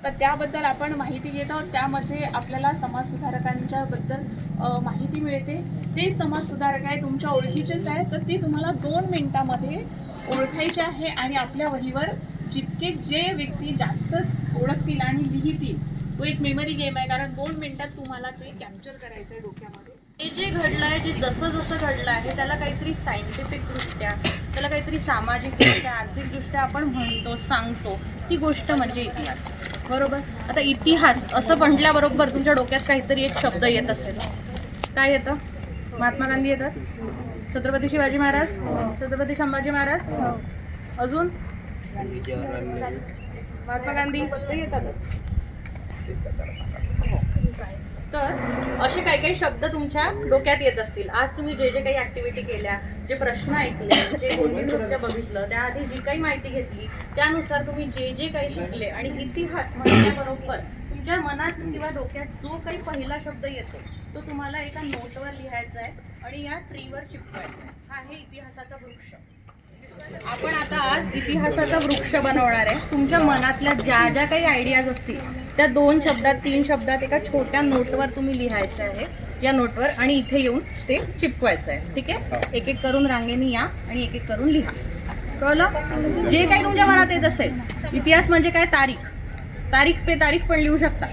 तर त्याबद्दल आपण माहिती घेत आहोत. त्यामध्ये आपल्याला समाजसुधारकांच्या बद्दल माहिती मिळते. ते समाजसुधारक आहे, तुमच्या ओळखीचेच आहे, तर ते तुम्हाला 2 मिनिटांमध्ये ओळखायचे आहे आणि आपल्या वहीवर जितके जे व्यक्ती जास्त ओळखतील आणि लिहितील, तो एक मेमरी गेम आहे. कारण 2 मिनिटात तुम्हाला ते कॅप्चर करायचं आहे डोक्यामध्ये. हे जे घडलं आहे, जे जसं जसं घडलं आहे, त्याला काहीतरी सायंटिफिकदृष्ट्या, त्याला काहीतरी सामाजिकदृष्ट्या, आर्थिकदृष्ट्या आपण म्हणतो, सांगतो, ती गोष्ट म्हणजे इतिहास. बरोबर. आता इतिहास असं म्हटल्याबरोबर तुमच्या डोक्यात काहीतरी एक शब्द येत असेल. काय येतं? महात्मा गांधी येतात, छत्रपती शिवाजी महाराज, छत्रपती संभाजी महाराज, अजून महात्मा गांधी येतातच. तर असे काही काही शब्द तुमच्या डोक्यात येत असतील. आज तुम्ही जे जे काही ऍक्टिव्हिटी केल्या, जे प्रश्न ऐकले, जे गोष्टी नृत्य बघितलं, त्याआधी जी काही माहिती घेतली, त्यानुसार तुम्ही जे जे काही शिकले आणि इतिहास म्हणण्याबरोबर तुमच्या मनात किंवा डोक्यात जो काही पहिला शब्द येतो तो तुम्हाला एका नोटवर लिहायचा आहे आणि या ट्रीवर चिपकायचा आहे. हा आहे इतिहासाचा वृक्ष. आपण आता आज इतिहासाचा वृक्ष बनवणार आहे. तुमच्या मनातल्या ज्या ज्या काही आयडियाज असतील त्या 2 शब्दात 3 शब्दात एका छोट्या नोटवर तुम्ही लिहायचे आहे, या नोटवर, आणि इथे येऊन ते चिपकवायचं आहे. ठीक आहे. एक एक करून रांगेने या आणि एक एक करून लिहा. कळलं? जे काही तुमच्या मनात येत असेल. इतिहास म्हणजे काय? तारीख. तारीख पे तारीख पण लिहू शकता.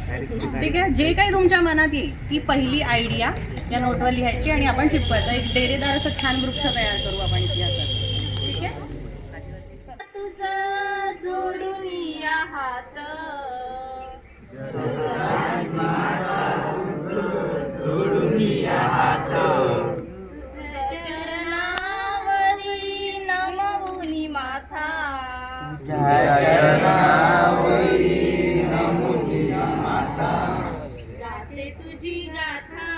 ठीक आहे. जे काही तुमच्या मनात येईल ती पहिली आयडिया या नोटवर लिहायची आणि आपण चिपकवायचा. एक डेरेदार असं छान वृक्ष तयार करू आपण इतिहासाचा. ठीक आहे. तुझा जोडून या हात, तुझ्या चरणावरी नमवुनी माथा, गाते तुझी गाथा,